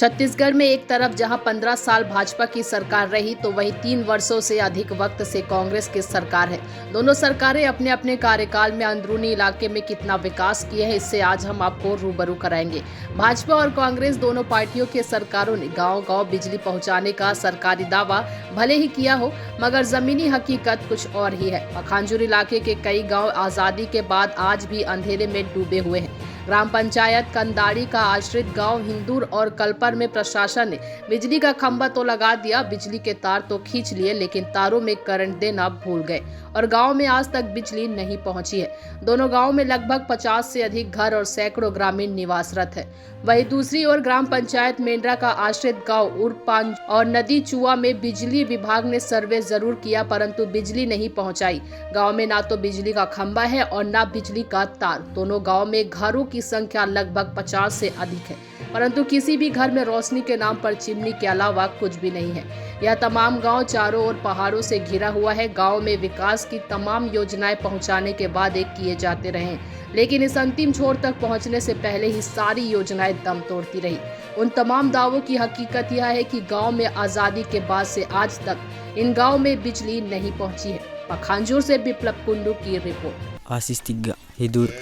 छत्तीसगढ़ में एक तरफ जहां 15 साल भाजपा की सरकार रही तो वहीं 3 वर्षों से अधिक वक्त से कांग्रेस की सरकार है। दोनों सरकारें अपने अपने कार्यकाल में अंदरूनी इलाके में कितना विकास किए हैं, इससे आज हम आपको रूबरू कराएंगे। भाजपा और कांग्रेस दोनों पार्टियों के सरकारों ने गांव-गांव बिजली पहुंचाने का सरकारी दावा भले ही किया हो, मगर जमीनी हकीकत कुछ और ही है। पखांजूर इलाके के कई गाँव आजादी के बाद आज भी अंधेरे में डूबे हुए हैं। ग्राम पंचायत कंदाड़ी का आश्रित गांव हिंदूर और कलपर में प्रशासन ने बिजली का खंभा तो लगा दिया, बिजली के तार तो खींच लिए, लेकिन तारों में करंट देना भूल गए और गांव में आज तक बिजली नहीं पहुंची है। दोनों गांव में लगभग 50 से अधिक घर और सैकड़ों ग्रामीण निवासरत है। वहीं दूसरी ओर ग्राम पंचायत मेंढरा का आश्रित गांव उर्पांज और नदी चुआ में बिजली विभाग ने सर्वे जरूर किया, परंतु बिजली नहीं पहुंचाई। गांव में ना तो बिजली का खंभा है और ना बिजली का तार। दोनों गांव में घरों की संख्या लगभग 50 से अधिक है, परंतु किसी भी घर में रोशनी के नाम पर चिमनी के अलावा कुछ भी नहीं है। यह तमाम गांव चारों ओर पहाड़ों से घिरा हुआ है। गांव में विकास की तमाम योजनाएं पहुंचाने के बाद किए जाते रहे, लेकिन इस अंतिम छोर तक पहुंचने से पहले ही सारी योजनाएं दम तोड़ती रही। उन तमाम दावों की हकीकत यह है कि गांव में आजादी के बाद से आज तक इन गांव में बिजली नहीं पहुंची है। पखांजूर से विप्लव कुंडू की रिपोर्ट। आशीष तिग्गा हिदूर।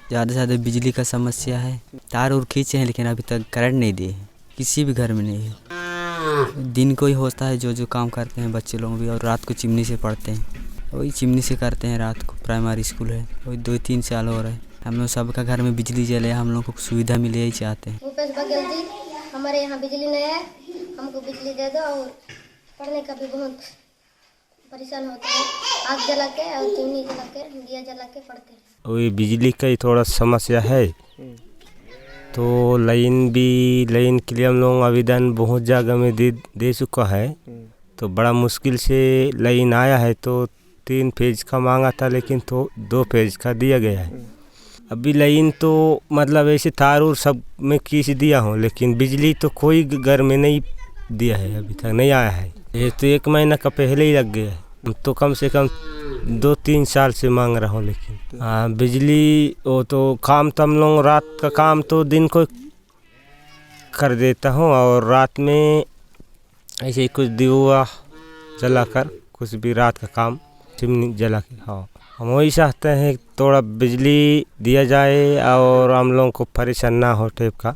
ज़्यादा से ज़्यादा बिजली का समस्या है। तार और खींचे हैं लेकिन अभी तक करंट नहीं दिए, किसी भी घर में नहीं है। दिन को ही होता है जो काम करते हैं बच्चे लोग भी, और रात को चिमनी से पढ़ते हैं। वही चिमनी से करते हैं रात को। प्राइमरी स्कूल है, वही 2-3 साल हो रहे हैं। हम लोग सबका घर में बिजली जले, हम लोग को सुविधा मिले ही चाहते हैं। भूपेश बघेल जी, हमारे यहाँ बिजली नहीं है, हमको बिजली दे दो। और पढ़ने का भी बहुत परेशान होता है। आग जला के और चिमनी जला के दिया जला के पढ़ते हैं। वही बिजली का ही थोड़ा समस्या है, तो लाइन के लिए हम लोग आवेदन बहुत जगह में दे चुका है। तो बड़ा मुश्किल से लाइन आया है। तो 3 फेज का मांगा था, लेकिन तो 2 फेज का दिया गया है। अभी लाइन तो मतलब ऐसे तार और सब में खींच दिया हूँ, लेकिन बिजली तो कोई घर में नहीं दिया है, अभी तक नहीं आया है। ये तो 1 महीना का पहले ही लग गया है। तो कम से कम 2-3 साल से मांग रहा हूँ। लेकिन हाँ, बिजली वो तो काम तो हम लोग रात का काम तो दिन को कर देता हूँ, और रात में ऐसे ही कुछ दिया जलाकर कुछ भी रात का काम चिमनी जला के। हाँ, हम वही चाहते हैं थोड़ा बिजली दिया जाए और हम लोगों को परेशान ना हो टाइप का।